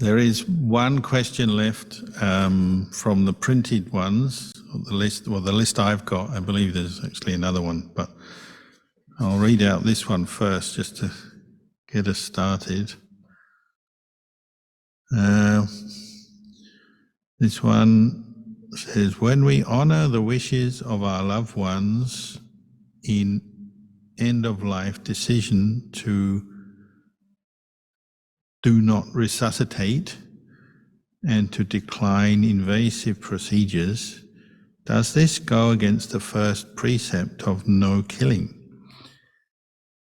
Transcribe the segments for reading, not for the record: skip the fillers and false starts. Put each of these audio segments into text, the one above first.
There is one question left from the printed ones, the list I've got. I believe there's actually another one, but I'll read out this one first just to get us started. This one says, when we honor the wishes of our loved ones in end-of-life decision to do not resuscitate and to decline invasive procedures, does this go against the first precept of no killing?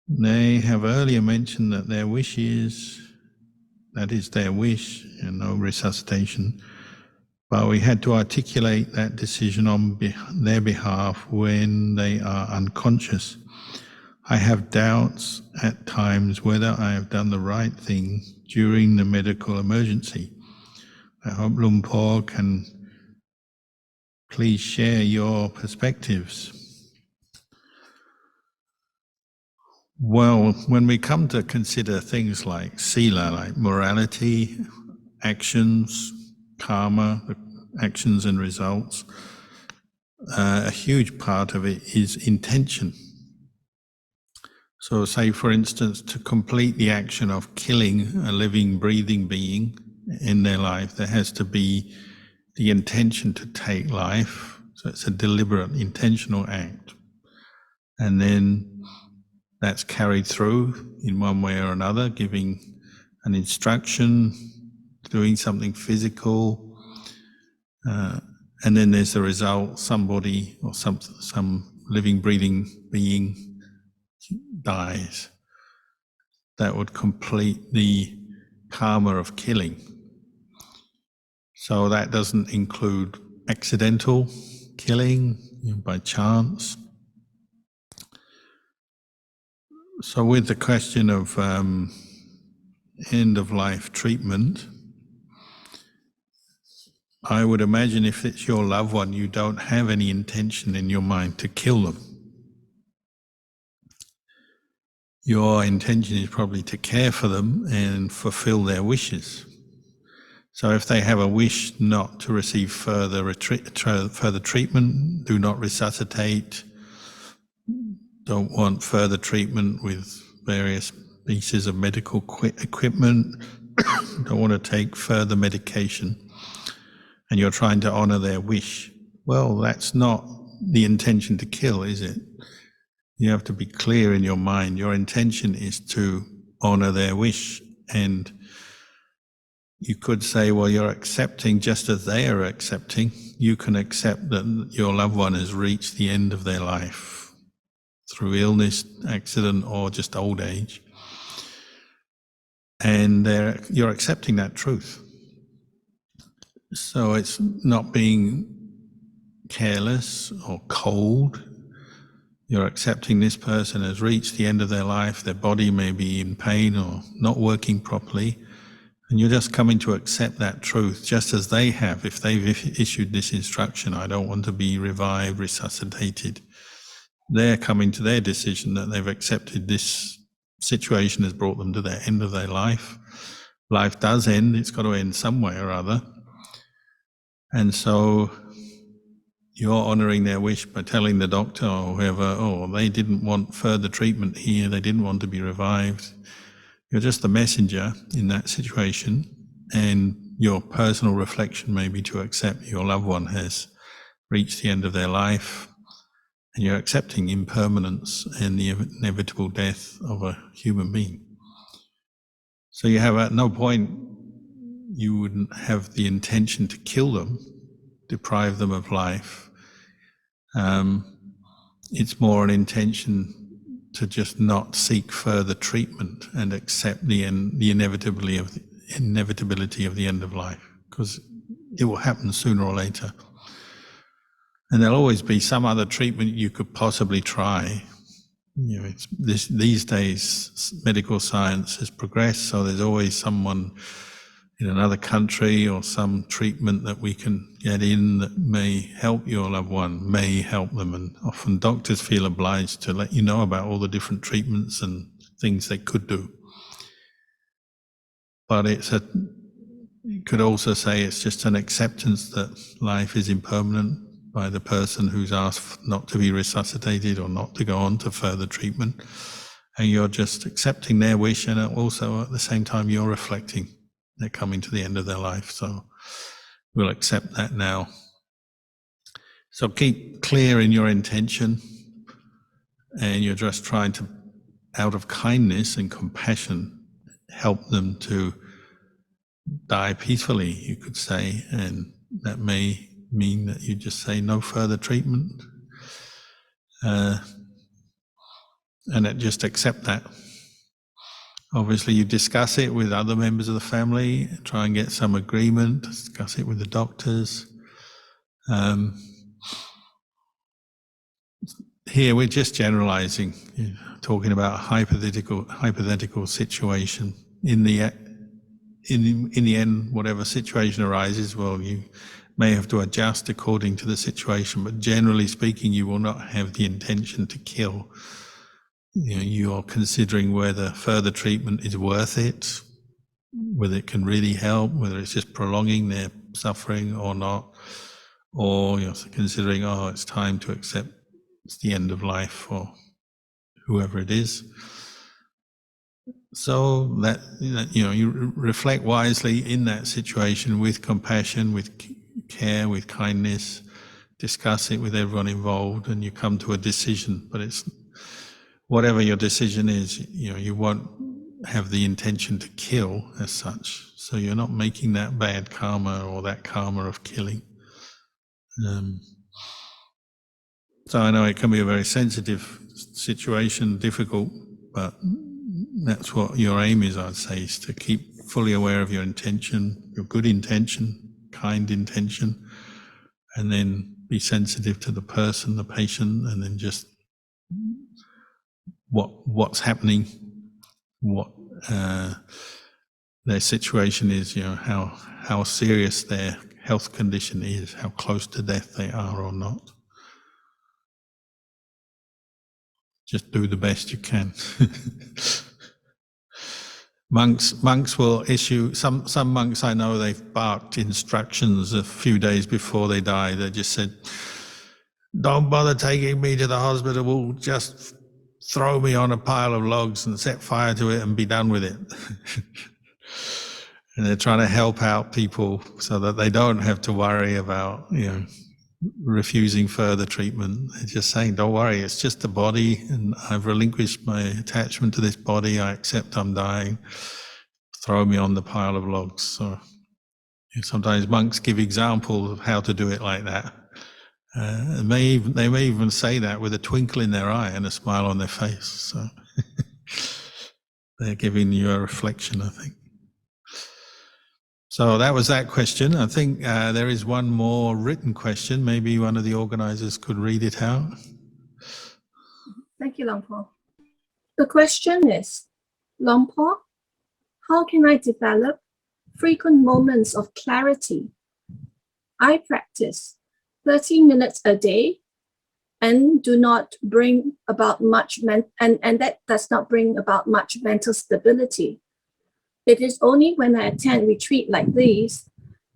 They have earlier mentioned that their wish is, that is their wish, and no resuscitation, but we had to articulate that decision on their behalf when they are unconscious. I have doubts at times whether I have done the right thing during the medical emergency. I hope Luang Por can please share your perspectives. Well, when we come to consider things like sila, like morality, actions, karma, actions and results, a huge part of it is intention. So say, for instance, to complete the action of killing a living, breathing being in their life, there has to be the intention to take life. So it's a deliberate, intentional act. And then that's carried through in one way or another, giving an instruction, doing something physical, and then there's the result, somebody or some living, breathing being dies. That would complete the karma of killing. So that doesn't include accidental killing, by chance. So with the question of end-of-life treatment, I would imagine if it's your loved one, you don't have any intention in your mind to kill them. Your intention is probably to care for them and fulfill their wishes. So if they have a wish not to receive further treatment, do not resuscitate, don't want further treatment with various pieces of medical equipment, don't want to take further medication, and you're trying to honor their wish, well, that's not the intention to kill, is it? You have to be clear in your mind. Your intention is to honor their wish. And you could say, well, you're accepting just as they are accepting. You can accept that your loved one has reached the end of their life through illness, accident, or just old age. And you're accepting that truth. So it's not being careless or cold. You're accepting this person has reached the end of their life, their body may be in pain or not working properly, and you're just coming to accept that truth, just as they have. If they've issued this instruction, I don't want to be revived, resuscitated, they're coming to their decision that they've accepted this situation has brought them to the end of their life. Life does end, it's got to end some way or other. And so you're honouring their wish by telling the doctor or whoever, oh, they didn't want further treatment here, they didn't want to be revived. You're just the messenger in that situation, and your personal reflection may be to accept your loved one has reached the end of their life, and you're accepting impermanence and the inevitable death of a human being. So you have at no point, you wouldn't have the intention to kill them, deprive them of life. It's more an intention to just not seek further treatment and accept the inevitability of the end of life, because it will happen sooner or later. And there'll always be some other treatment you could possibly try. You know, these days medical science has progressed, so there's always someone in another country or some treatment that we can get in that may help your loved one, may help them. And often doctors feel obliged to let you know about all the different treatments and things they could do. But it's You could also say it's just an acceptance that life is impermanent by the person who's asked not to be resuscitated or not to go on to further treatment. And you're just accepting their wish, and also at the same time you're reflecting they're coming to the end of their life. So we'll accept that now. So keep clear in your intention, and you're just trying to, out of kindness and compassion, help them to die peacefully, you could say, and that may mean that you just say no further treatment, and just accept that. Obviously you discuss it with other members of the family, try and get some agreement, discuss it with the doctors. Here we're just generalizing, talking about a hypothetical situation. In the end, whatever situation arises, well, you may have to adjust according to the situation, but generally speaking, you will not have the intention to kill. You're considering whether further treatment is worth it, whether it can really help, whether it's just prolonging their suffering or not, or you're considering, it's time to accept it's the end of life for whoever it is. So that, you reflect wisely in that situation with compassion, with care, with kindness, discuss it with everyone involved, and you come to a decision. But it's whatever your decision is, you won't have the intention to kill as such. So you're not making that bad karma or that karma of killing. So I know it can be a very sensitive situation, difficult, but that's what your aim is, I'd say, is to keep fully aware of your intention, your good intention, kind intention, and then be sensitive to the person, the patient, and then just what's happening, what their situation is, how serious their health condition is, how close to death they are or not. Just do the best you can. Monks will issue, some monks I know, they've barked instructions a few days before they die. They just said, don't bother taking me to the hospital, just throw me on a pile of logs and set fire to it and be done with it. And they're trying to help out people so that they don't have to worry about, refusing further treatment. They're just saying, don't worry, it's just the body, and I've relinquished my attachment to this body. I accept I'm dying. Throw me on the pile of logs. So sometimes monks give examples of how to do it like that. They may even say that with a twinkle in their eye and a smile on their face. So they're giving you a reflection, I think. So that was that question. I think there is one more written question. Maybe one of the organizers could read it out. Thank you, Luang Por. The question is, Luang Por, how can I develop frequent moments of clarity? I practice 30 minutes a day and do not bring about much and that does not bring about much mental stability. It is only when I attend retreat like these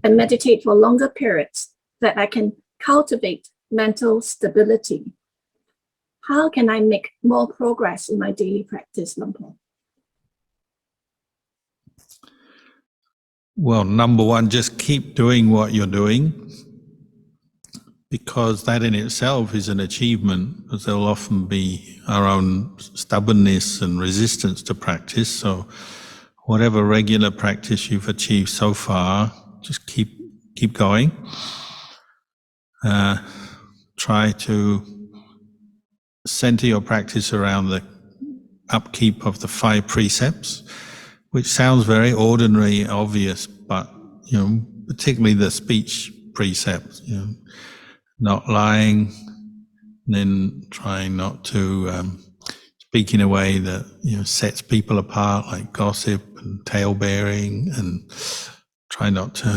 and meditate for longer periods that I can cultivate mental stability. How can I make more progress in my daily practice, Luang Por? Well, number one, just keep doing what you're doing, because that in itself is an achievement, because there'll often be our own stubbornness and resistance to practice. So whatever regular practice you've achieved so far, just keep going. Try to center your practice around the upkeep of the 5 precepts, which sounds very ordinary, obvious, but particularly the speech precepts, not lying, then trying not to speak in a way that sets people apart, like gossip and tale-bearing, and try not to,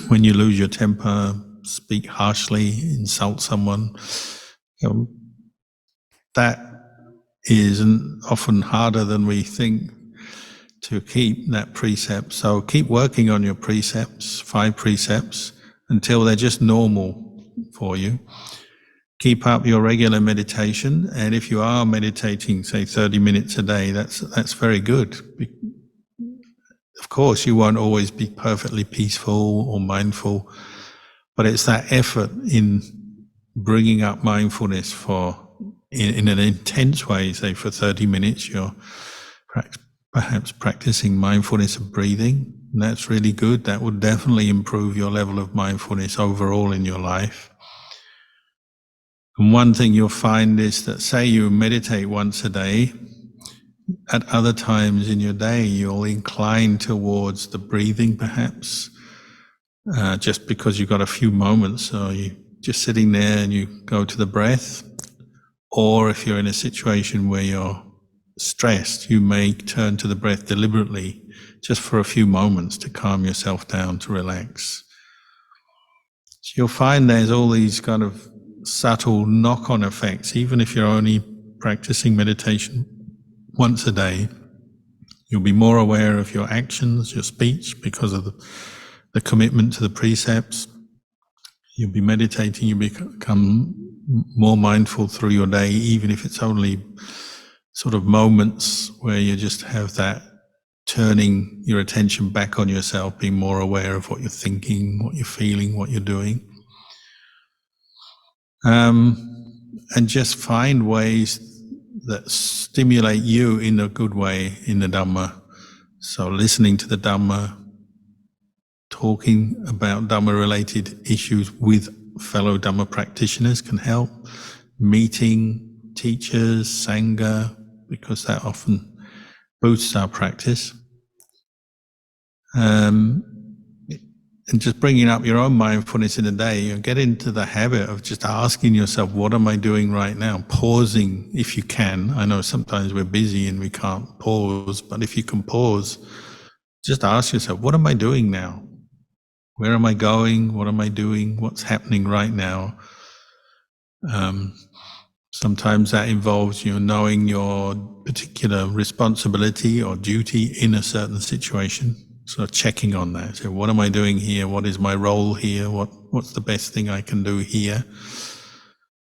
when you lose your temper, speak harshly, insult someone. That is often harder than we think to keep that precept. So keep working on your precepts, 5 precepts, until they're just normal for you. Keep up your regular meditation, and if you are meditating, say 30 minutes a day, that's very good. Of course, you won't always be perfectly peaceful or mindful, but it's that effort in bringing up mindfulness in an intense way, say for 30 minutes, you're perhaps practicing mindfulness of breathing. And that's really good. That would definitely improve your level of mindfulness overall in your life. And one thing you'll find is that, say you meditate once a day, at other times in your day, you'll incline towards the breathing perhaps, just because you've got a few moments, or you're just sitting there and you go to the breath. Or if you're in a situation where you're stressed, you may turn to the breath deliberately, just for a few moments to calm yourself down, to relax. So you'll find there's all these kind of subtle knock-on effects. Even if you're only practicing meditation once a day, you'll be more aware of your actions, your speech, because of the commitment to the precepts. You'll be meditating, you become more mindful through your day, even if it's only sort of moments where you just have that turning your attention back on yourself, being more aware of what you're thinking, what you're feeling, what you're doing. And just find ways that stimulate you in a good way in the Dhamma. So listening to the Dhamma, talking about Dhamma-related issues with fellow Dhamma practitioners can help. Meeting teachers, Sangha, because that often boosts our practice. And just bringing up your own mindfulness in a day, you get into the habit of just asking yourself, what am I doing right now? Pausing if you can. I know sometimes we're busy and we can't pause, but if you can pause, just ask yourself, what am I doing now? Where am I going? What am I doing? What's happening right now? Sometimes that involves you knowing your particular responsibility or duty in a certain situation. So checking on that. So what am I doing here? What is my role here? What's the best thing I can do here?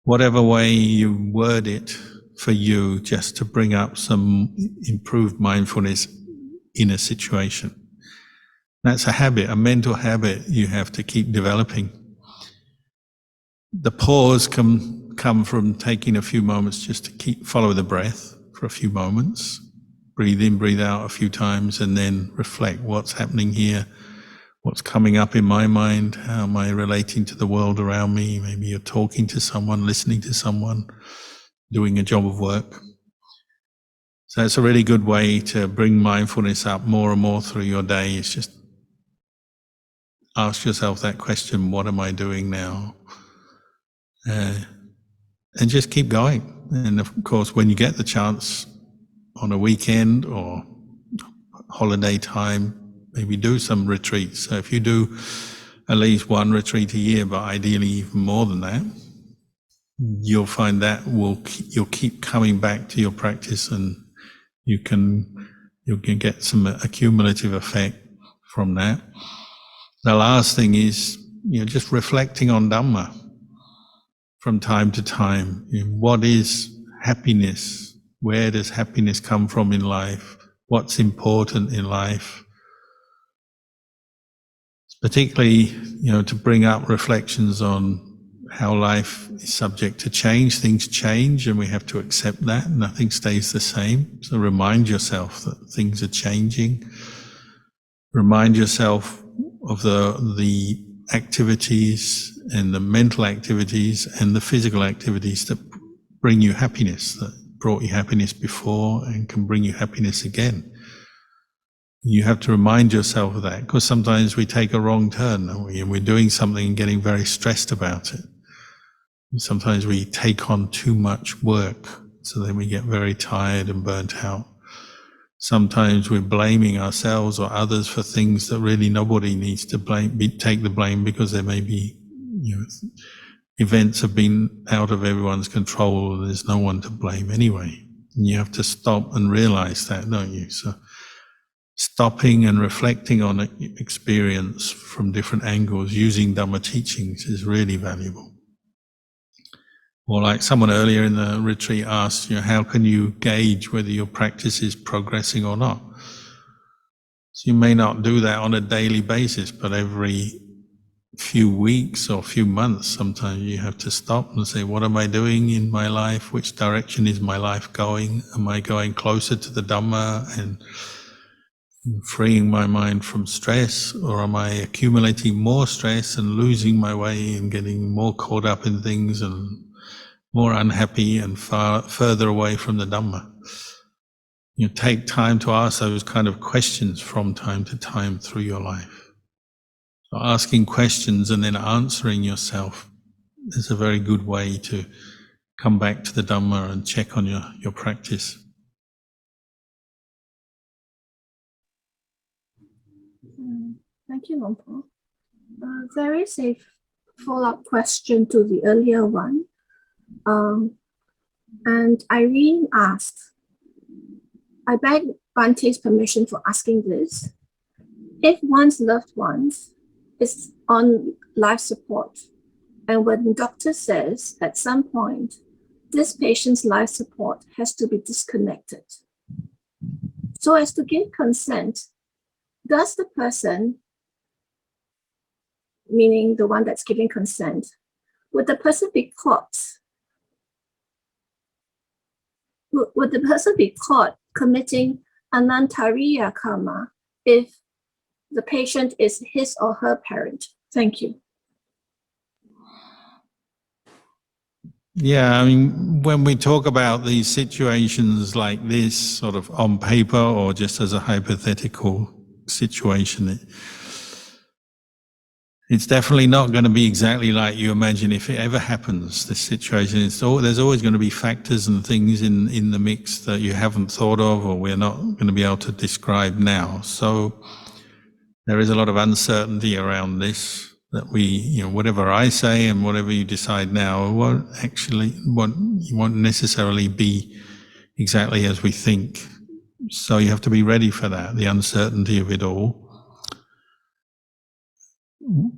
Whatever way you word it for you, just to bring up some improved mindfulness in a situation. That's a habit, a mental habit you have to keep developing. The pause can come from taking a few moments just to follow the breath for a few moments. Breathe in, breathe out a few times, and then reflect what's happening here, what's coming up in my mind, how am I relating to the world around me. Maybe you're talking to someone, listening to someone, doing a job of work. So it's a really good way to bring mindfulness up more and more through your day. It's just ask yourself that question, what am I doing now? And just keep going. And of course, when you get the chance on a weekend or holiday time, maybe do some retreats. So if you do at least one retreat a year, but ideally even more than that, you'll find that you'll keep coming back to your practice, and you can get some accumulative effect from that. The last thing is, just reflecting on Dhamma from time to time. What is happiness? Where does happiness come from in life? What's important in life? Particularly, to bring up reflections on how life is subject to change. Things change and we have to accept that. Nothing stays the same. So remind yourself that things are changing. Remind yourself of the activities and the mental activities and the physical activities that bring you happiness, that brought you happiness before and can bring you happiness again. You have to remind yourself of that, because sometimes we take a wrong turn, don't we? And we're doing something and getting very stressed about it. And sometimes we take on too much work, so then we get very tired and burnt out. Sometimes we're blaming ourselves or others for things that really nobody needs to take the blame, because there may be, events have been out of everyone's control. There's no one to blame anyway. And you have to stop and realize that, don't you? So stopping and reflecting on experience from different angles using Dhamma teachings is really valuable. Or like someone earlier in the retreat asked, how can you gauge whether your practice is progressing or not? So you may not do that on a daily basis, but every few weeks or few months, sometimes you have to stop and say, what am I doing in my life? Which direction is my life going? Am I going closer to the Dhamma and freeing my mind from stress, or am I accumulating more stress and losing my way and getting more caught up in things and more unhappy and further away from the Dhamma? You take time to ask those kind of questions from time to time through your life. So asking questions and then answering yourself is a very good way to come back to the Dhamma and check on your practice. Thank you, Longpo. There is a follow-up question to the earlier one. And Irene asked, I beg Bante's permission for asking this. If one's loved ones is on life support, and when the doctor says at some point, this patient's life support has to be disconnected, so as to give consent, does the person, meaning the one that's giving consent, would the person be caught? Would the person be caught committing anantariya karma if the patient is his or her parent? Thank you. Yeah, I mean, when we talk about these situations like this, sort of on paper or just as a hypothetical situation, it's definitely not going to be exactly like you imagine if it ever happens, this situation. There's always going to be factors and things in the mix that you haven't thought of or we're not going to be able to describe now. So there is a lot of uncertainty around this, that we, whatever I say and whatever you decide now won't necessarily be exactly as we think. So you have to be ready for that, the uncertainty of it all.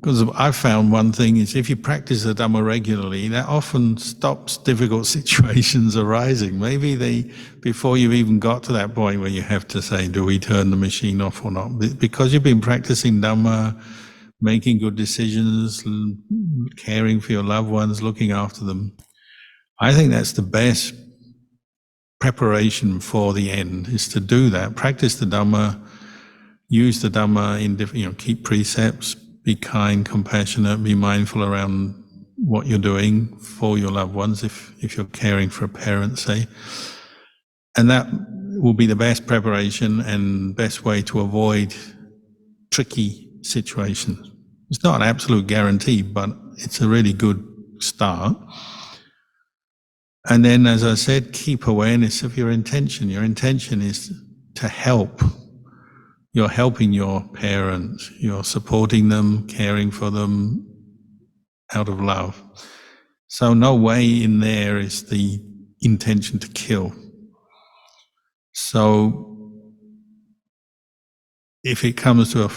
Because I've found one thing is if you practice the Dhamma regularly, that often stops difficult situations arising. Maybe before you've even got to that point where you have to say, do we turn the machine off or not? Because you've been practicing Dhamma, making good decisions, caring for your loved ones, looking after them, I think that's the best preparation for the end, is to do that. Practice the Dhamma, use the Dhamma in different, keep precepts, be kind, compassionate, be mindful around what you're doing for your loved ones, if you're caring for a parent, say. And that will be the best preparation and best way to avoid tricky situations. It's not an absolute guarantee, but it's a really good start. And then, as I said, keep awareness of your intention. Your intention is to help. You're helping your parents, you're supporting them, caring for them out of love. So no way in there is the intention to kill. So if it comes to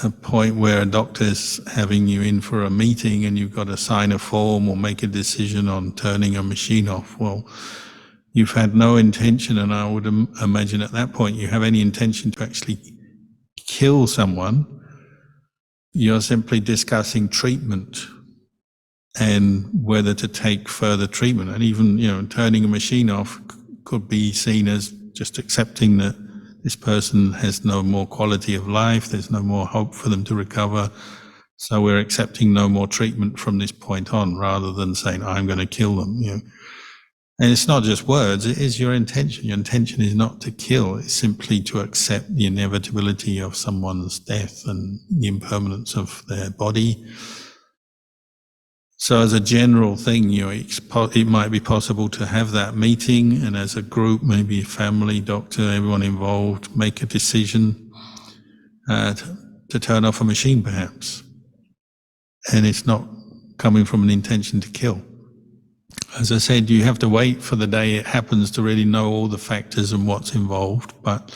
a point where a doctor's having you in for a meeting and you've got to sign a form or make a decision on turning a machine off, well, you've had no intention, and I would imagine at that point you have any intention to actually kill someone. You're simply discussing treatment and whether to take further treatment. And even, turning a machine off could be seen as just accepting that this person has no more quality of life, there's no more hope for them to recover, so we're accepting no more treatment from this point on, rather than saying, I'm going to kill them. And it's not just words, it is your intention. Your intention is not to kill, it's simply to accept the inevitability of someone's death and the impermanence of their body. So as a general thing, it might be possible to have that meeting, and as a group, maybe family, doctor, everyone involved, make a decision to turn off a machine perhaps. And it's not coming from an intention to kill. As I said, you have to wait for the day it happens to really know all the factors and what's involved, but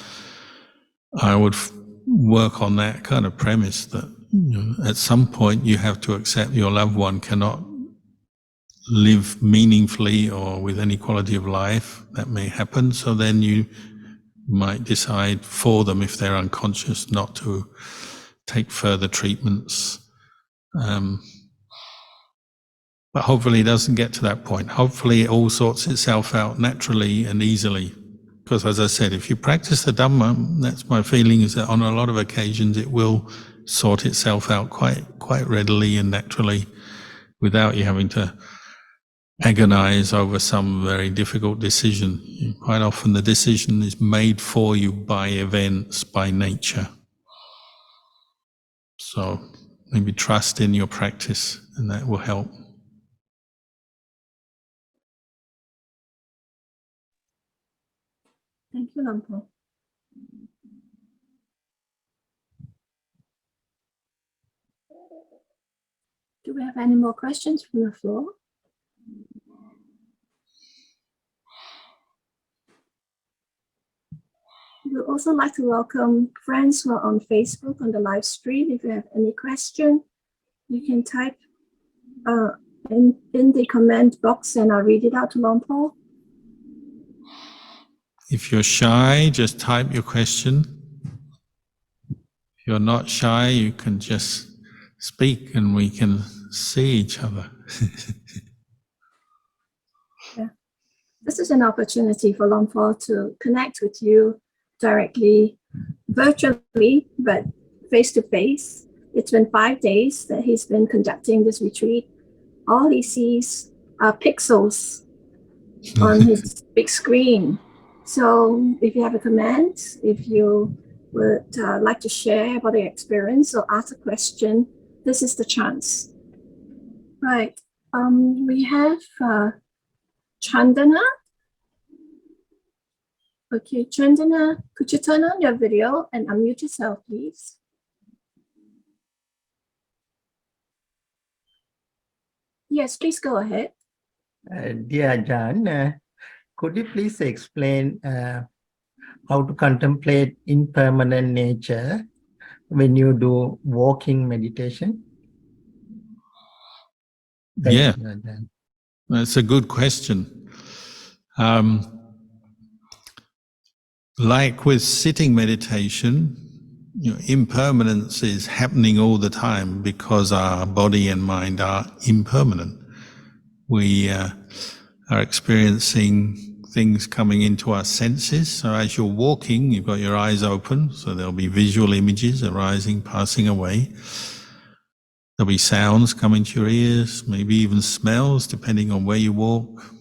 I would work on that kind of premise that at some point you have to accept your loved one cannot live meaningfully or with any quality of life. That may happen. So then you might decide for them, if they're unconscious, not to take further treatments. But hopefully it doesn't get to that point. Hopefully it all sorts itself out naturally and easily. Because as I said, if you practice the Dhamma, that's my feeling, is that on a lot of occasions it will sort itself out quite readily and naturally without you having to agonize over some very difficult decision. Quite often the decision is made for you by events, by nature. So maybe trust in your practice, and that will help. Thank you, Lampo. Do we have any more questions from the floor? We would also like to welcome friends who are on Facebook on the live stream. If you have any question, you can type in the comment box and I'll read it out to Lampo. If you're shy, just type your question. If you're not shy, you can just speak and we can see each other. Yeah. This is an opportunity for Lampo to connect with you directly, virtually, but face to face. It's been 5 days that he's been conducting this retreat. All he sees are pixels on his big screen. So if you have a comment, if you would like to share about your experience or ask a question, this is the chance. Right. We have Chandana. Okay, Chandana, could you turn on your video and unmute yourself, please? Yes, please go ahead. Dear Ajahn, could you please explain how to contemplate impermanent nature when you do walking meditation? Thank Yeah, you, Ajahn. that's a good question. Like with sitting meditation, impermanence is happening all the time because our body and mind are impermanent. We are experiencing things coming into our senses. So as you're walking, you've got your eyes open, so there'll be visual images arising, passing away. There'll be sounds coming to your ears, maybe even smells, depending on where you walk.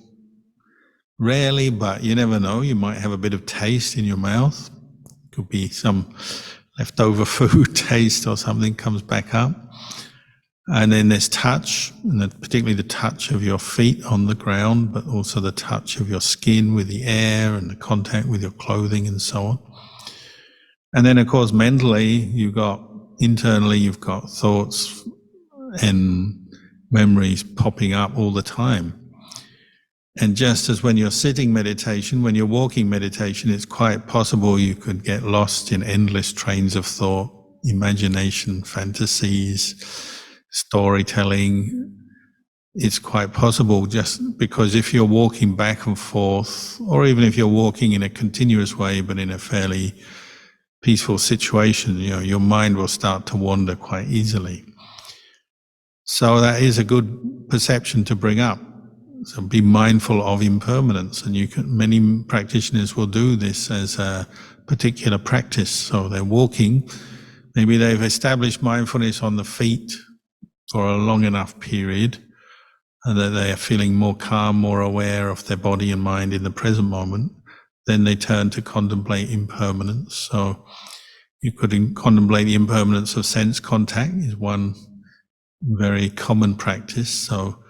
Rarely, but you never know, you might have a bit of taste in your mouth. Could be some leftover food taste or something comes back up. And then there's touch, and particularly the touch of your feet on the ground, but also the touch of your skin with the air and the contact with your clothing and so on. And then, of course, mentally, internally, you've got thoughts and memories popping up all the time. And just as when you're sitting meditation, when you're walking meditation, it's quite possible you could get lost in endless trains of thought, imagination, fantasies, storytelling. It's quite possible just because if you're walking back and forth, or even if you're walking in a continuous way, but in a fairly peaceful situation, your mind will start to wander quite easily. So that is a good perception to bring up. So be mindful of impermanence, and many practitioners will do this as a particular practice. So they're walking, maybe they've established mindfulness on the feet for a long enough period, and that they are feeling more calm, more aware of their body and mind in the present moment. Then they turn to contemplate impermanence. So you could contemplate the impermanence of sense contact is one very common practice. So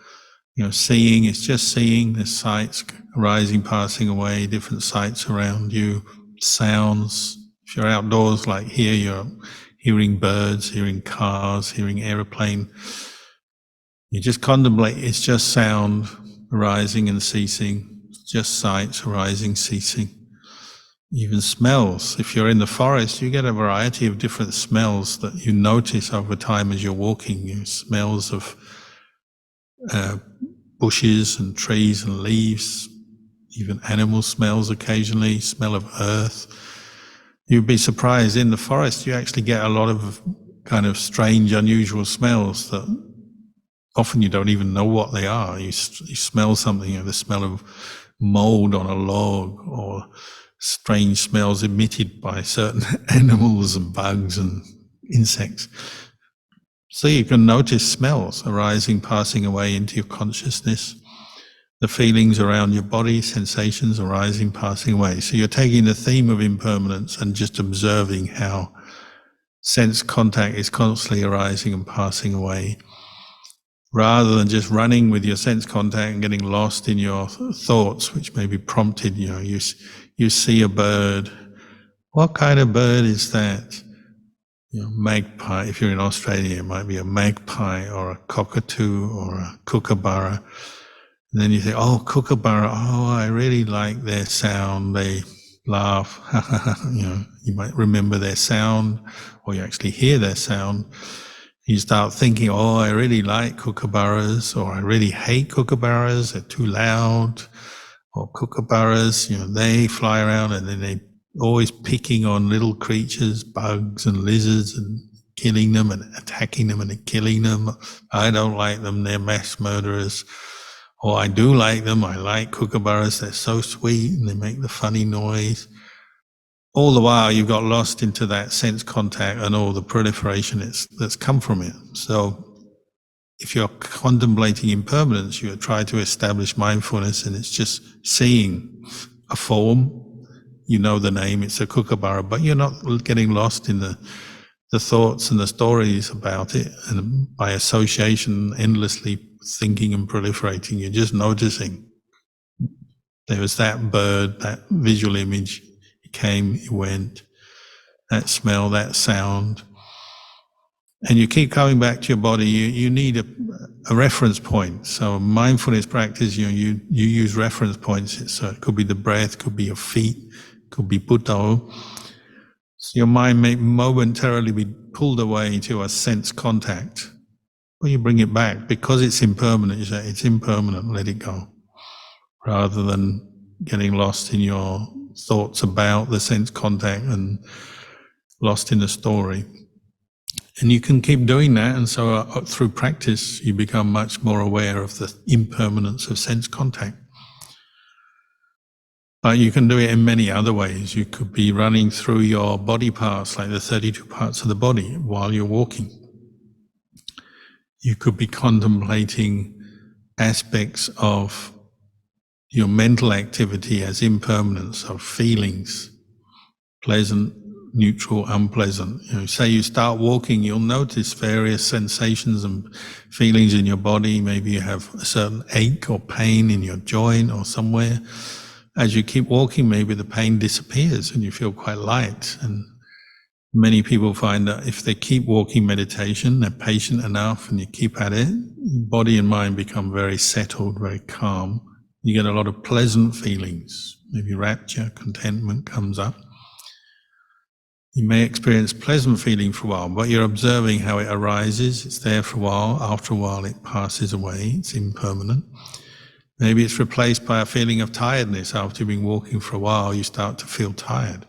seeing is just seeing, there's sights arising, passing away, different sights around you, sounds. If you're outdoors like here, you're hearing birds, hearing cars, hearing aeroplane. You just contemplate, it's just sound arising and ceasing, just sights arising, ceasing. Even smells. If you're in the forest, you get a variety of different smells that you notice over time as you're walking. You smells of bushes and trees and leaves, even animal smells occasionally, smell of earth. You'd be surprised, in the forest you actually get a lot of kind of strange, unusual smells that often you don't even know what they are. You smell something, you know, the smell of mold on a log, or strange smells emitted by certain animals and bugs and insects. So you can notice smells arising, passing away into your consciousness, the feelings around your body, sensations arising, passing away. So you're taking the theme of impermanence and just observing how sense contact is constantly arising and passing away, rather than just running with your sense contact and getting lost in your thoughts, which may be prompted. You know, you see a bird. What kind of bird is that? You know, magpie. If you're in Australia, it might be a magpie or a cockatoo or a kookaburra. And then you think, oh, kookaburra, oh, I really like their sound. They laugh. You know, you might remember their sound, or you actually hear their sound. You start thinking, oh, I really like kookaburras, or I really hate kookaburras, they're too loud. Or kookaburras, you know, they fly around and then they always picking on little creatures, bugs and lizards, and killing them and attacking them and killing them. I don't like them, they're mass murderers. Or I do like them, I like kookaburras, they're so sweet and they make the funny noise. All the while you've got lost into that sense contact and all the proliferation that's come from it. So if you're contemplating impermanence, you try to establish mindfulness, and it's just seeing a form. You know the name, it's a kookaburra, but you're not getting lost in the thoughts and the stories about it, and by association, endlessly thinking and proliferating. You're just noticing. There was that bird, that visual image. It came, it went. That smell, that sound. And you keep coming back to your body. You need a reference point. So mindfulness practice, you use reference points. So it could be the breath, could be your feet, could be Buddho. So your mind may momentarily be pulled away to a sense contact. Well, you bring it back because it's impermanent. You say, it's impermanent, let it go. Rather than getting lost in your thoughts about the sense contact and lost in the story. And you can keep doing that, and so through practice you become much more aware of the impermanence of sense contact. But you can do it in many other ways. You could be running through your body parts, like the 32 parts of the body, while you're walking. You could be contemplating aspects of your mental activity as impermanence, of feelings, pleasant, neutral, unpleasant. You know, say you start walking, you'll notice various sensations and feelings in your body. Maybe you have a certain ache or pain in your joint or somewhere. As you keep walking, maybe the pain disappears and you feel quite light. And many people find that if they keep walking meditation, they're patient enough and you keep at it, body and mind become very settled, very calm. You get a lot of pleasant feelings. Maybe rapture, contentment comes up. You may experience pleasant feeling for a while, but you're observing how it arises. It's there for a while. After a while, it passes away. It's impermanent. Maybe it's replaced by a feeling of tiredness. After you've been walking for a while, you start to feel tired.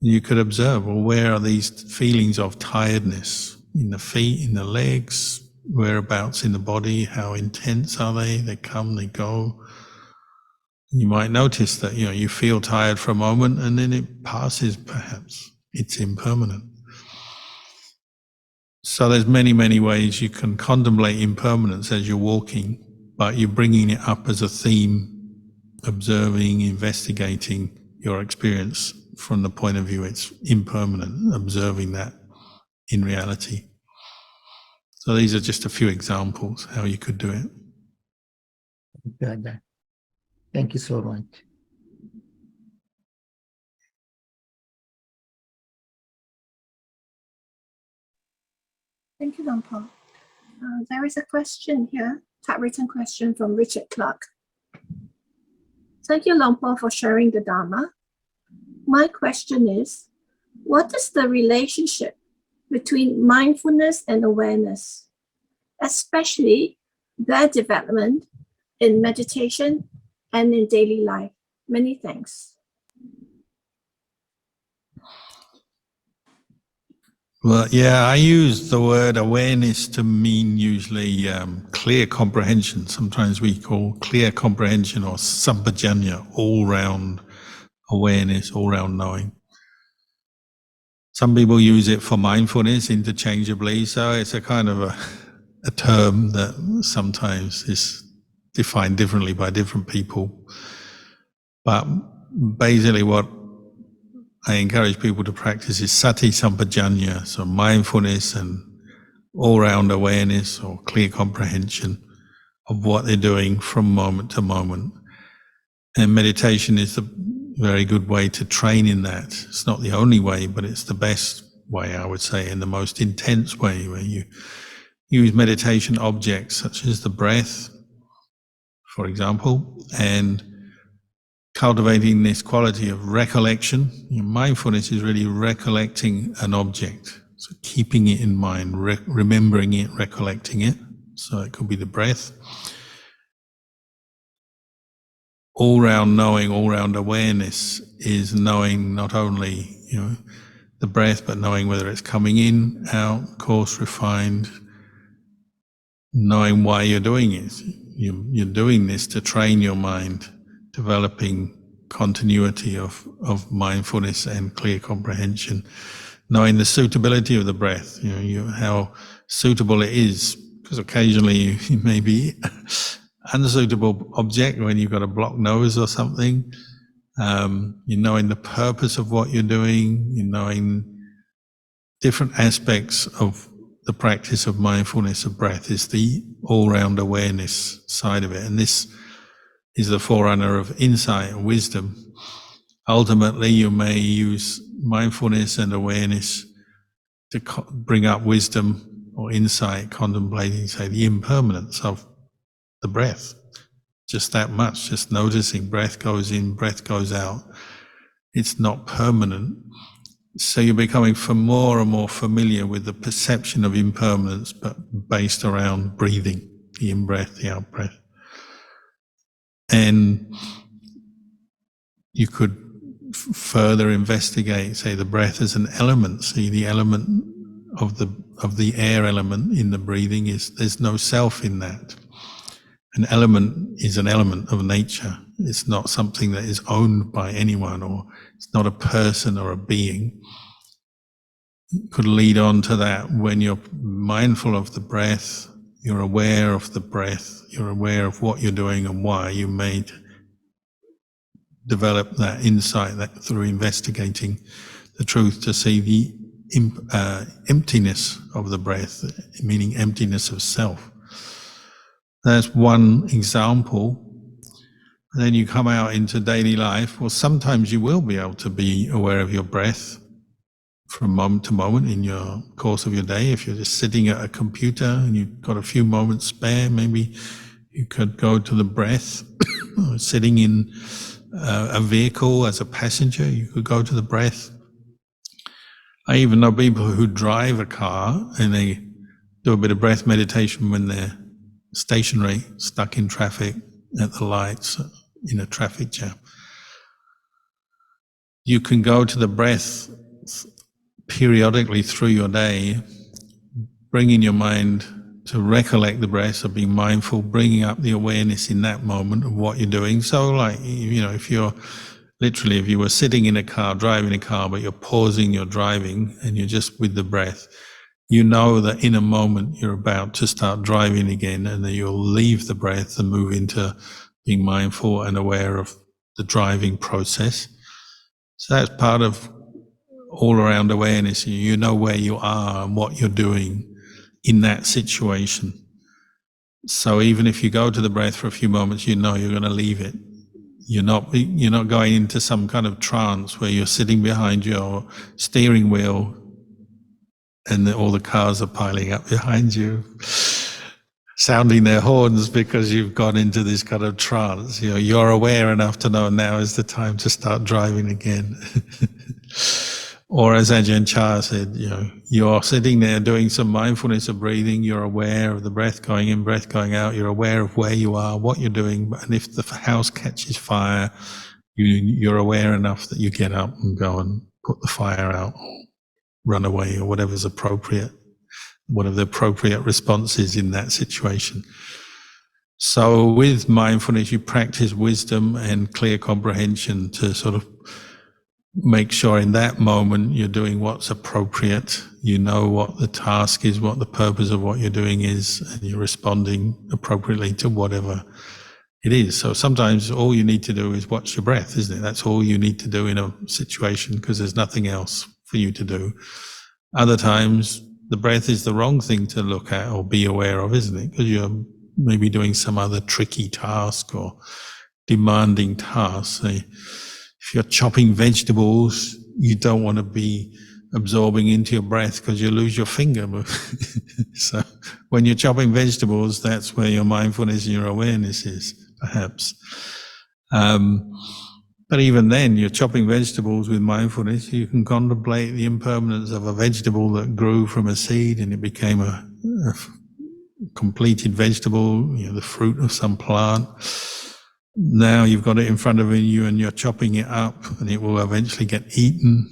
You could observe, well, where are these feelings of tiredness? In the feet, in the legs, whereabouts in the body? How intense are they? They come, they go. You might notice that, you know, you feel tired for a moment and then it passes perhaps. It's impermanent. So there's many, many ways you can contemplate impermanence as you're walking, but you're bringing it up as a theme, observing, investigating your experience from the point of view it's impermanent, observing that in reality. So these are just a few examples how you could do it. Good. Thank you so much. Thank you, Longpo. There is a question here, typewritten question from Richard Clark. Thank you, Longpo, for sharing the Dhamma. My question is, what is the relationship between mindfulness and awareness, especially their development in meditation and in daily life? Many thanks. Well, yeah, I use the word awareness to mean usually clear comprehension. Sometimes we call clear comprehension or sampajanya, all-round awareness, all-round knowing. Some people use it for mindfulness interchangeably, so it's a kind of a term that sometimes is defined differently by different people. But basically what I encourage people to practice is sati sampajanya, so mindfulness and all-round awareness or clear comprehension of what they're doing from moment to moment. And meditation is a very good way to train in that. It's not the only way, but it's the best way, I would say, in the most intense way, where you use meditation objects such as the breath, for example, and cultivating this quality of recollection. Mindfulness is really recollecting an object, so keeping it in mind, remembering it, recollecting it. So it could be the breath. All-round knowing, all-round awareness is knowing not only, the breath, but knowing whether it's coming in, out, coarse, refined, knowing why you're doing it. You're doing this to train your mind, developing continuity of mindfulness and clear comprehension, knowing the suitability of the breath, how suitable it is, because occasionally you may be unsuitable object when you've got a blocked nose or something. You're knowing the purpose of what you're doing, you're knowing different aspects of the practice of mindfulness of breath is the all-round awareness side of it. And this is the forerunner of insight and wisdom. Ultimately, you may use mindfulness and awareness to bring up wisdom or insight, contemplating, say, the impermanence of the breath. Just that much, just noticing breath goes in, breath goes out. It's not permanent. So you're becoming more and more familiar with the perception of impermanence, but based around breathing, the in-breath, the out-breath. And you could further investigate, say, the breath as an element. See, the element of the air element in the breathing there's no self in that. An element is an element of nature. It's not something that is owned by anyone, or it's not a person or a being. It could lead on to that when you're mindful of the breath, you're aware of the breath, you're aware of what you're doing and why. You may develop that insight that through investigating the truth to see the emptiness of the breath, meaning emptiness of self. That's one example. And then you come out into daily life. Well, sometimes you will be able to be aware of your breath from moment to moment in your course of your day. If you're just sitting at a computer and you've got a few moments spare, maybe you could go to the breath. Or sitting in a vehicle as a passenger, you could go to the breath. I even know people who drive a car and they do a bit of breath meditation when they're stationary, stuck in traffic, at the lights, in a traffic jam. You can go to the breath periodically through your day, bringing your mind to recollect the breath, so being mindful, bringing up the awareness in that moment of what you're doing. So like, if you were sitting in a car, driving a car, but you're pausing your driving and you're just with the breath, you know that in a moment you're about to start driving again, and then you'll leave the breath and move into being mindful and aware of the driving process. So that's part of all-around awareness. You know where you are and what you're doing in that situation. So even if you go to the breath for a few moments, you know you're going to leave it. You're not going into some kind of trance where you're sitting behind your steering wheel and all the cars are piling up behind you. sounding their horns because you've gone into this kind of trance. You know, you're aware enough to know now is the time to start driving again. Or as Ajahn Chah said, you know, you're sitting there doing some mindfulness of breathing, you're aware of the breath going in, breath going out, you're aware of where you are, what you're doing, and if the house catches fire, you're aware enough that you get up and go and put the fire out, or run away, or whatever's appropriate, whatever the appropriate response is in that situation. So with mindfulness, you practice wisdom and clear comprehension to sort of make sure in that moment you're doing what's appropriate. You know what the task is, what the purpose of what you're doing is, and you're responding appropriately to whatever it is. So sometimes all you need to do is watch your breath, isn't it? That's all you need to do in a situation because there's nothing else for you to do. Other times the breath is the wrong thing to look at or be aware of, isn't it? Because you're maybe doing some other tricky task or demanding task. If you're chopping vegetables, you don't want to be absorbing into your breath because you lose your finger. So when you're chopping vegetables, that's where your mindfulness and your awareness is, perhaps. But even then, you're chopping vegetables with mindfulness, you can contemplate the impermanence of a vegetable that grew from a seed and it became a completed vegetable, you know, the fruit of some plant. Now you've got it in front of you and you're chopping it up and it will eventually get eaten.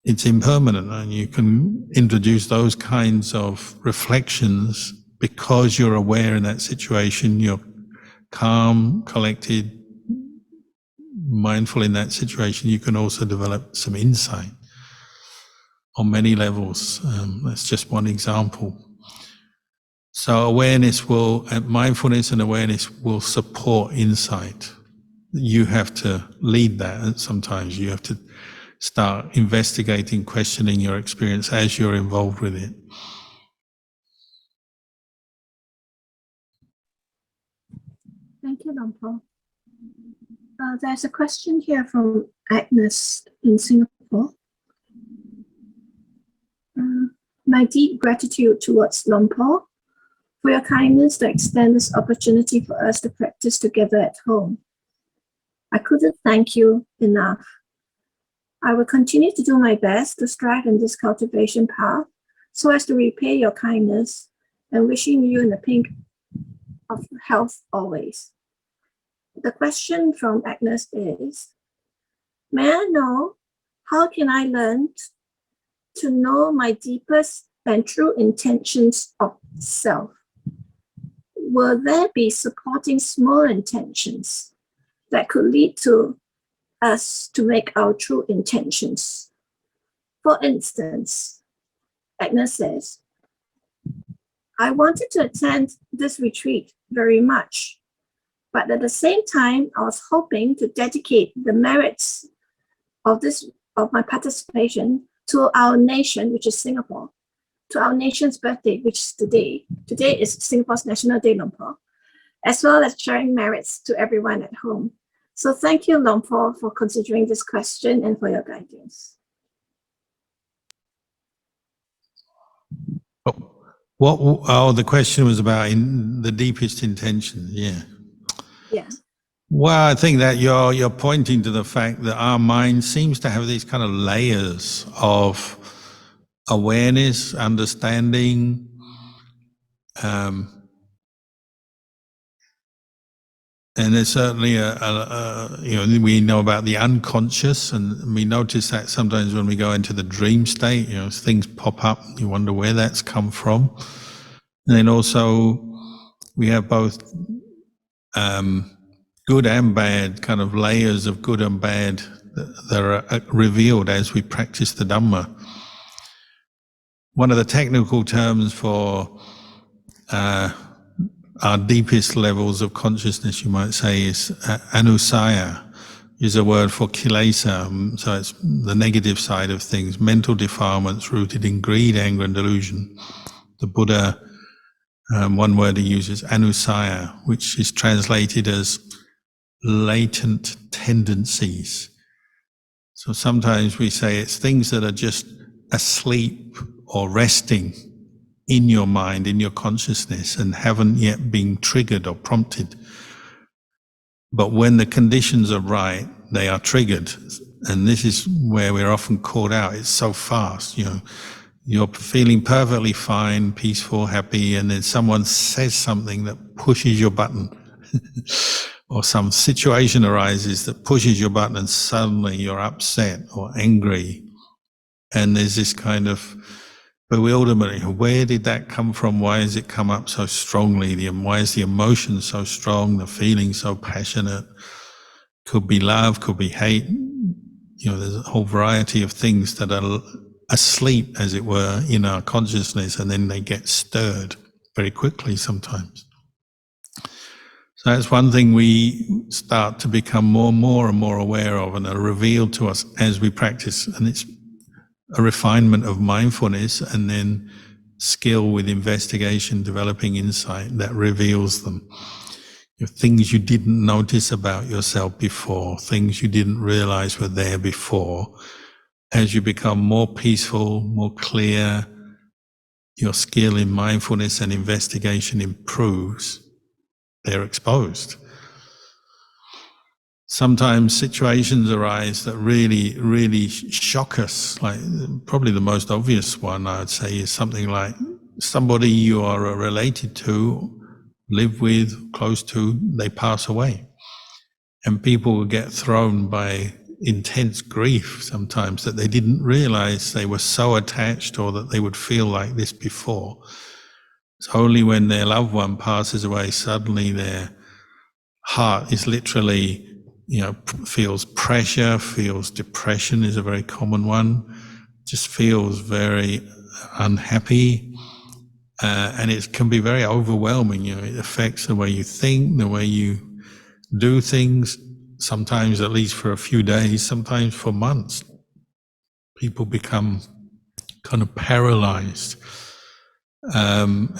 It's impermanent, and you can introduce those kinds of reflections because you're aware in that situation, you're calm, collected, mindful in that situation. You can also develop some insight on many levels. That's just one example. So mindfulness and awareness will support insight. You have to lead that, and sometimes you have to start investigating, questioning your experience as you're involved with it. Thank you, Lampo. There's a question here from Agnes in Singapore. My deep gratitude towards Lampo for your kindness to extend this opportunity for us to practice together at home. I couldn't thank you enough. I will continue to do my best to strive in this cultivation path so as to repay your kindness, and wishing you in the pink of health always. The question from Agnes is, may I know how can I learn to know my deepest and true intentions of self? Will there be supporting small intentions that could lead to us to make our true intentions? For instance, Agnes says, I wanted to attend this retreat very much, but at the same time, I was hoping to dedicate the merits of my participation to our nation, which is Singapore, to our nation's birthday, which is today. Today is Singapore's National Day, Lampo, as well as sharing merits to everyone at home. So thank you, Lampo, for considering this question and for your guidance. The question was about in the deepest intention, yeah. Yeah. Well, I think that you're pointing to the fact that our mind seems to have these kind of layers of awareness, understanding, and there's certainly we know about the unconscious, and we notice that sometimes when we go into the dream state, things pop up, you wonder where that's come from. And then also we have both good and bad, kind of layers of good and bad that are revealed as we practice the Dhamma. One of the technical terms for our deepest levels of consciousness, you might say, is anusaya, is a word for kilesa. So it's the negative side of things, mental defilements rooted in greed, anger and delusion. The Buddha, one word he uses, anusaya, which is translated as latent tendencies. So sometimes we say it's things that are just asleep or resting in your mind, in your consciousness, and haven't yet been triggered or prompted. But when the conditions are right, they are triggered. And this is where we're often caught out. It's so fast, You're feeling perfectly fine, peaceful, happy, and then someone says something that pushes your button. Or some situation arises that pushes your button and suddenly you're upset or angry. And there's this kind of bewilderment. Where did that come from? Why has it come up so strongly? Why is the emotion so strong? The feeling so passionate? Could be love, could be hate. There's a whole variety of things that are asleep, as it were, in our consciousness, and then they get stirred very quickly sometimes. So that's one thing we start to become more and more aware of, and are revealed to us as we practice. And it's a refinement of mindfulness and then skill with investigation, developing insight that reveals them. Things you didn't notice about yourself before, things you didn't realize were there before. As you become more peaceful, more clear, your skill in mindfulness and investigation improves. They're exposed. Sometimes situations arise that really shock us. Like probably the most obvious one, I would say, is something like somebody you are related to, live with, close to, they pass away. And people will get thrown by intense grief sometimes that they didn't realize they were so attached or that they would feel like this before. It's only when their loved one passes away, suddenly their heart is literally, feels pressure, feels depression is a very common one, just feels very unhappy. And it can be very overwhelming. It affects the way you think, the way you do things, sometimes at least for a few days, sometimes for months. People become kind of paralyzed.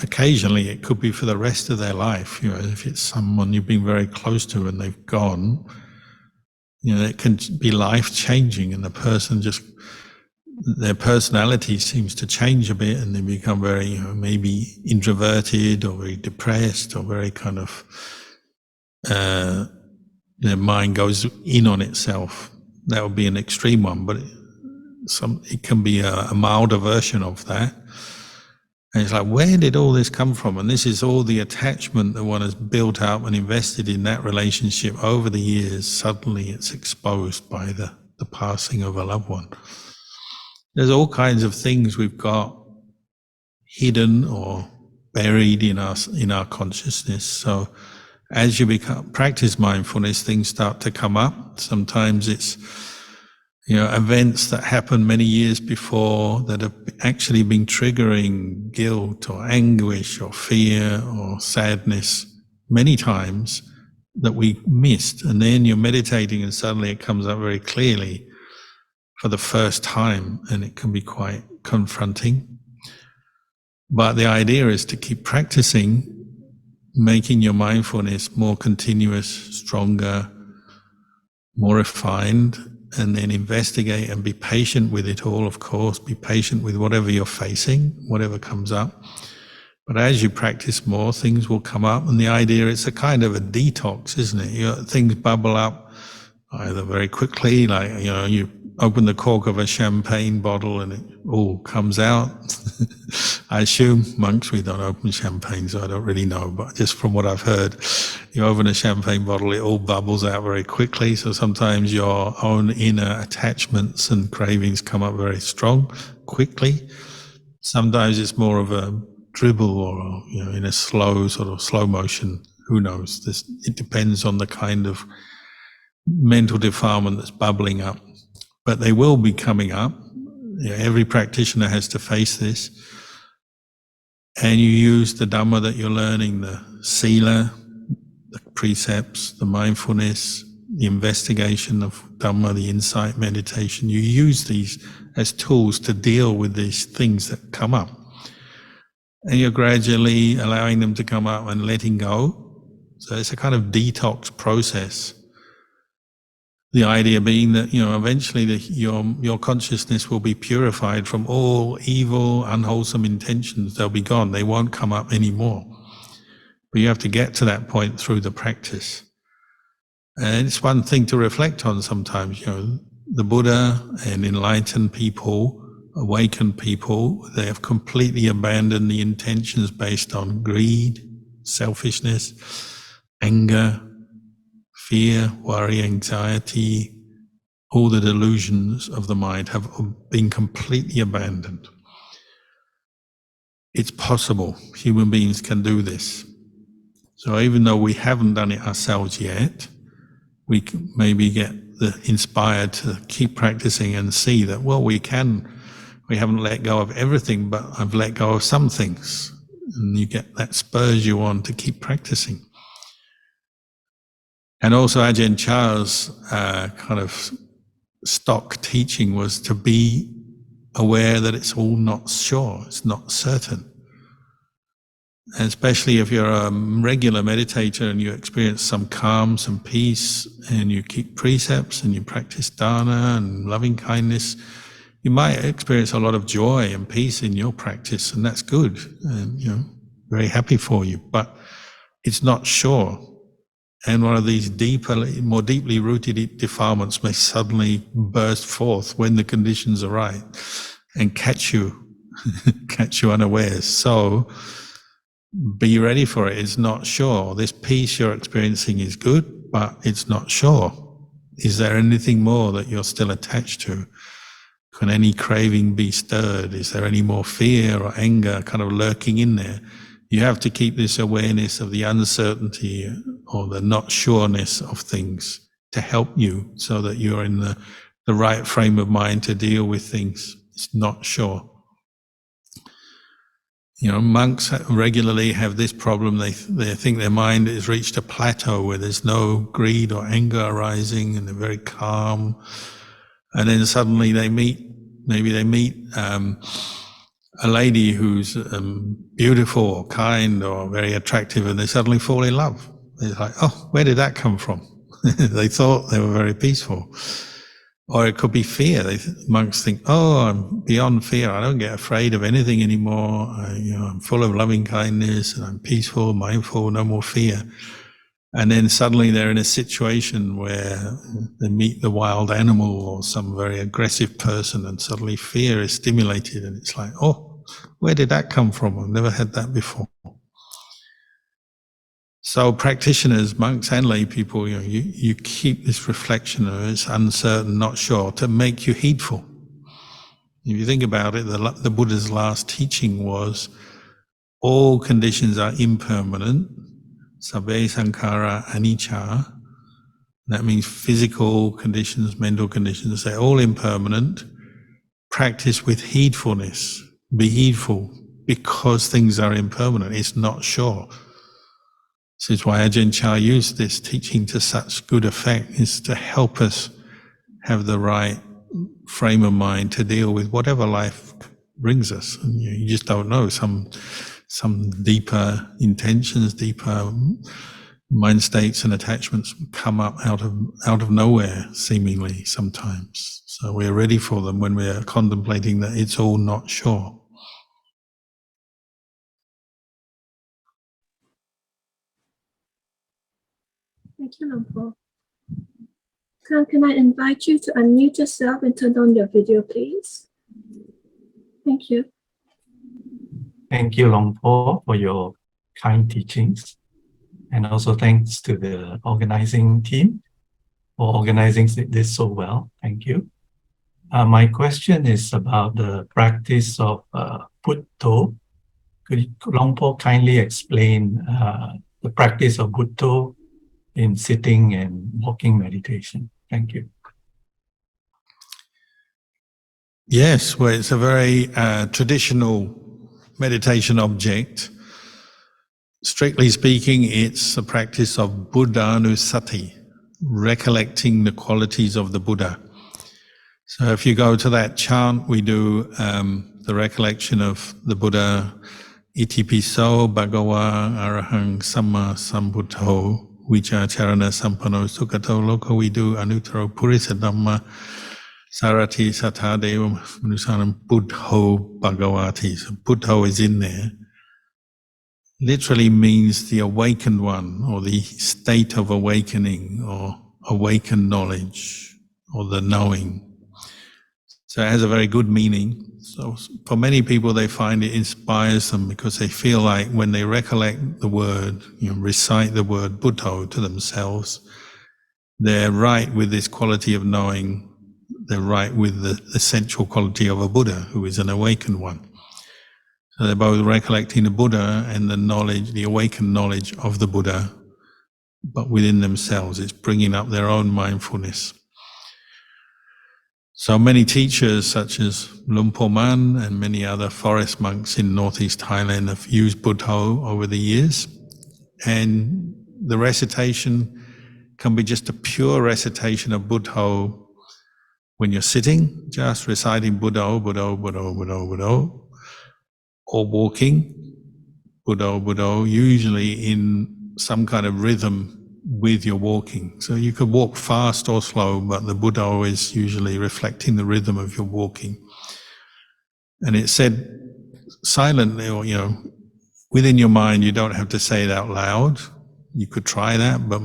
Occasionally it could be for the rest of their life. If it's someone you've been very close to and they've gone, it can be life-changing, and the person their personality seems to change a bit, and they become very, maybe introverted or very depressed or very kind of, their mind goes in on itself. That would be an extreme one, but it can be a milder version of that. And it's like, where did all this come from? And this is all the attachment that one has built up and invested in that relationship over the years. Suddenly it's exposed by the passing of a loved one. There's all kinds of things we've got hidden or buried in our consciousness. So as you practice mindfulness, things start to come up. Sometimes it's events that happened many years before that have actually been triggering guilt or anguish or fear or sadness many times that we missed. And then you're meditating and suddenly it comes up very clearly for the first time, and it can be quite confronting. But the idea is to keep practicing, making your mindfulness more continuous, stronger, more refined, and then investigate and be patient with it all, of course. Be patient with whatever you're facing, whatever comes up. But as you practice more, things will come up, and the idea, it's a kind of a detox, isn't it? Things bubble up either very quickly, like, you open the cork of a champagne bottle and it all comes out. I assume monks, we don't open champagne, so I don't really know, but just from what I've heard, you open a champagne bottle, it all bubbles out very quickly. So sometimes your own inner attachments and cravings come up very strong, quickly. Sometimes it's more of a dribble or, in a slow motion. Who knows? It depends on the kind of mental defilement that's bubbling up. But they will be coming up. Every practitioner has to face this. And you use the Dhamma that you're learning, the sila, the precepts, the mindfulness, the investigation of Dhamma, the insight meditation. You use these as tools to deal with these things that come up. And you're gradually allowing them to come up and letting go. So it's a kind of detox process. The idea being that, eventually your consciousness will be purified from all evil, unwholesome intentions. They'll be gone. They won't come up anymore. But you have to get to that point through the practice. And it's one thing to reflect on sometimes. The Buddha and enlightened people, awakened people, they have completely abandoned the intentions based on greed, selfishness, anger, fear, worry, anxiety. All the delusions of the mind have been completely abandoned. It's possible. Human beings can do this. So even though we haven't done it ourselves yet, we can maybe get inspired to keep practicing and see that, well, we haven't let go of everything, but I've let go of some things. And you get that spurs you on to keep practicing. And also Ajahn Chah's kind of stock teaching was to be aware that it's all not sure, it's not certain. And especially if you're a regular meditator and you experience some calm, some peace, and you keep precepts and you practice dana and loving kindness, you might experience a lot of joy and peace in your practice, and that's good, and very happy for you. But it's not sure. And one of these more deeply rooted defilements may suddenly burst forth when the conditions are right and catch you unawares. So be ready for it. It's not sure. This peace you're experiencing is good, but it's not sure. Is there anything more that you're still attached to? Can any craving be stirred? Is there any more fear or anger kind of lurking in there? You have to keep this awareness of the uncertainty or the not sureness of things to help you so that you're in the right frame of mind to deal with things. It's not sure. Monks regularly have this problem. They think their mind has reached a plateau where there's no greed or anger arising and they're very calm. And then suddenly they meet a lady who's beautiful or kind or very attractive, and they suddenly fall in love. It's like, oh, where did that come from? They thought they were very peaceful. Or it could be fear. Monks think, oh, I'm beyond fear. I don't get afraid of anything anymore. I'm full of loving kindness and I'm peaceful, mindful, no more fear. And then suddenly they're in a situation where they meet the wild animal or some very aggressive person, and suddenly fear is stimulated, and it's like, oh, where did that come from? I've never had that before. So practitioners, monks and lay people, you keep this reflection of it's uncertain, not sure, to make you heedful. If you think about it, the Buddha's last teaching was all conditions are impermanent. Sabbe sankhara anicca. That means physical conditions, mental conditions, they're all impermanent. Practice with heedfulness. Be heedful because things are impermanent. It's not sure. This is why Ajahn Chah used this teaching to such good effect, is to help us have the right frame of mind to deal with whatever life brings us. And you just don't know. Some deeper intentions, deeper mind states and attachments come up out of nowhere, seemingly sometimes. So we're ready for them when we're contemplating that it's all not sure. Thank you, Lumpur. Can I invite you to unmute yourself and turn on your video, please? Thank you. Thank you, Lumpur, for your kind teachings. And also thanks to the organizing team for organizing this so well. Thank you. My question is about the practice of Buddho. Could Lumpur kindly explain the practice of Buddho in sitting and walking meditation? Thank you. Yes, well, it's a very traditional meditation object. Strictly speaking, it's a practice of Buddhanusati, recollecting the qualities of the Buddha. So if you go to that chant, we do the recollection of the Buddha, Iti piso bhagava arahang samma sambuddho, Vicharana Sampano Sukhato Lokavidu Anuttaro Purisa Dhamma Sarati Satadeva Manusanam Buddho Bhagavati. So Buddho is in there. Literally means the awakened one, or the state of awakening, or awakened knowledge, or the knowing. So it has a very good meaning. So for many people, they find it inspires them because they feel like when they recollect the word, recite the word Buddho to themselves, they're right with this quality of knowing. They're right with the essential quality of a Buddha, who is an awakened one. So they're both recollecting the Buddha and the knowledge, the awakened knowledge of the Buddha, but within themselves. It's bringing up their own mindfulness. So many teachers, such as Luang Por Man and many other forest monks in northeast Thailand, have used Buddho over the years. And the recitation can be just a pure recitation of Buddho when you're sitting, just reciting Buddho, Buddho, Buddho, Buddho, Buddho, or walking, Buddho, Buddho, usually in some kind of rhythm with your walking. So you could walk fast or slow, but the Buddho is usually reflecting the rhythm of your walking. And it's said silently, or within your mind. You don't have to say it out loud. You could try that, but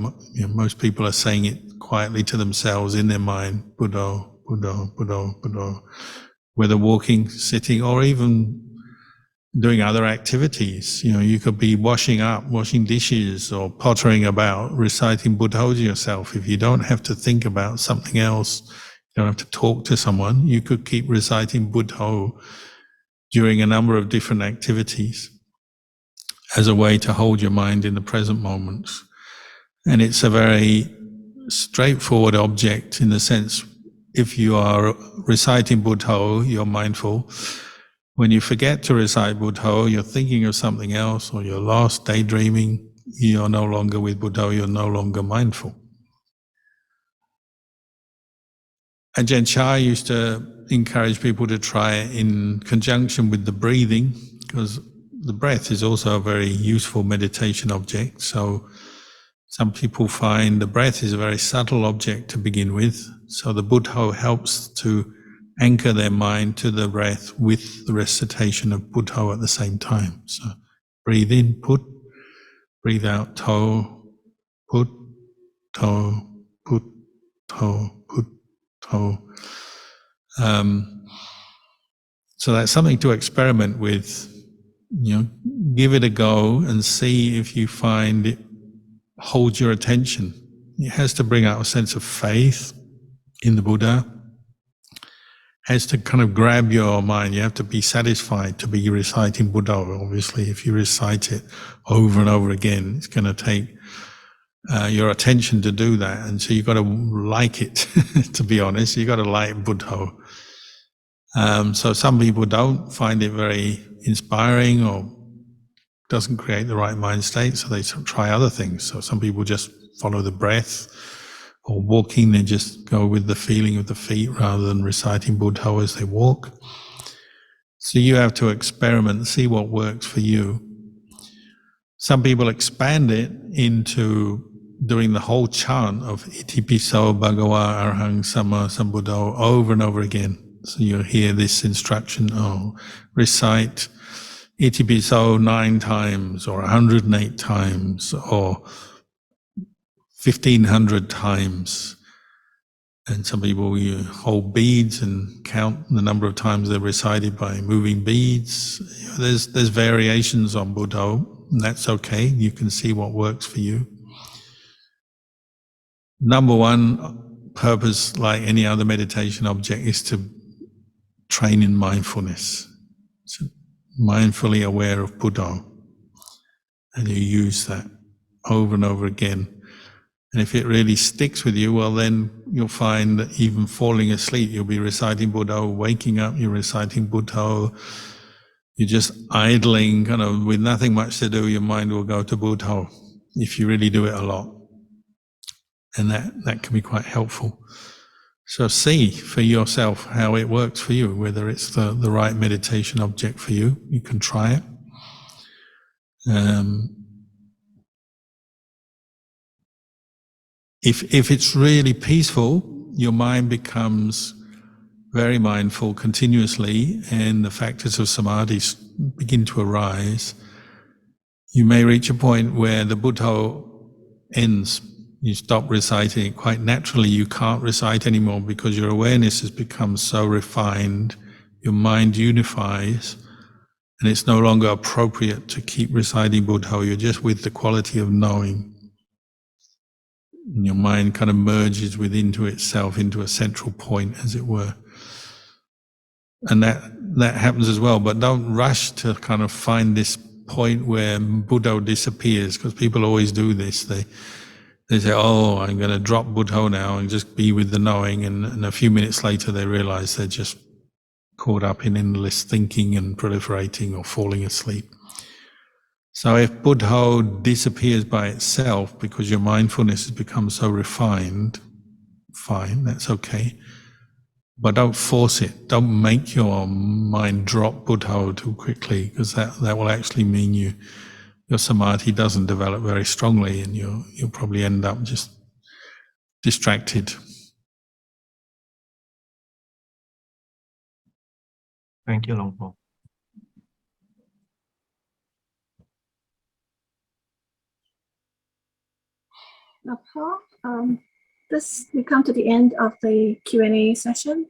most people are saying it quietly to themselves in their mind, Buddho, Buddho, Buddho, Buddho, whether walking, sitting, or even doing other activities. You could be washing dishes, or pottering about, reciting Buddho to yourself. If you don't have to think about something else, you don't have to talk to someone, you could keep reciting Buddho during a number of different activities as a way to hold your mind in the present moment. And it's a very straightforward object in the sense, if you are reciting Buddho, you're mindful. When you forget to recite Buddho, you're thinking of something else, or you're lost, daydreaming, you're no longer with Buddho, you're no longer mindful. Ajahn Chah used to encourage people to try it in conjunction with the breathing, because the breath is also a very useful meditation object. So some people find the breath is a very subtle object to begin with. So the Buddho helps to anchor their mind to the breath with the recitation of Buddho at the same time. So breathe in, put, breathe out, to, put, to, put, to, put, to. So that's something to experiment with. Give it a go and see if you find it holds your attention. It has to bring out a sense of faith in the Buddha. Has to kind of grab your mind. You have to be satisfied to be reciting Buddho. Obviously, if you recite it over and over again, it's going to take your attention to do that. And so you've got to like it, to be honest. You've got to like Buddho. So some people don't find it very inspiring, or doesn't create the right mind state, so they try other things. So some people just follow the breath, or walking, they just go with the feeling of the feet rather than reciting Buddho as they walk. So you have to experiment, see what works for you. Some people expand it into doing the whole chant of Iti Piso Bhagava Arhang Sama Sambuddho over and over again. So you'll hear this instruction, recite Iti Piso 9 times, or 108 times, or 1,500 times. And some people hold beads and count the number of times they're recited by moving beads. There's variations on Buddho, and that's okay. You can see what works for you. Number one purpose, like any other meditation object, is to train in mindfulness. So mindfully aware of Buddho. And you use that over and over again. And if it really sticks with you, well, then you'll find that even falling asleep, you'll be reciting Buddho. Waking up, you're reciting Buddho. You're just idling, kind of with nothing much to do, your mind will go to Buddho if you really do it a lot. And that can be quite helpful. So see for yourself how it works for you, whether it's the right meditation object for you. You can try it. if it's really peaceful, your mind becomes very mindful continuously, and the factors of samadhi begin to arise. You may reach a point where the Buddho ends. You stop reciting it quite naturally. You can't recite anymore because your awareness has become so refined. Your mind unifies, and it's no longer appropriate to keep reciting Buddho. You're just with the quality of knowing. And your mind kind of merges into itself, into a central point, as it were. And that happens as well. But don't rush to kind of find this point where Buddho disappears, because people always do this. They say, oh, I'm going to drop Buddho now and just be with the knowing, and a few minutes later they realize they're just caught up in endless thinking and proliferating or falling asleep. So if Buddho disappears by itself because your mindfulness has become so refined, fine, that's okay. But don't force it. Don't make your mind drop Buddho too quickly, because that will actually mean your samadhi doesn't develop very strongly, and you'll probably end up just distracted. Thank you, Long Po. Now, Paul, we come to the end of the Q&A session.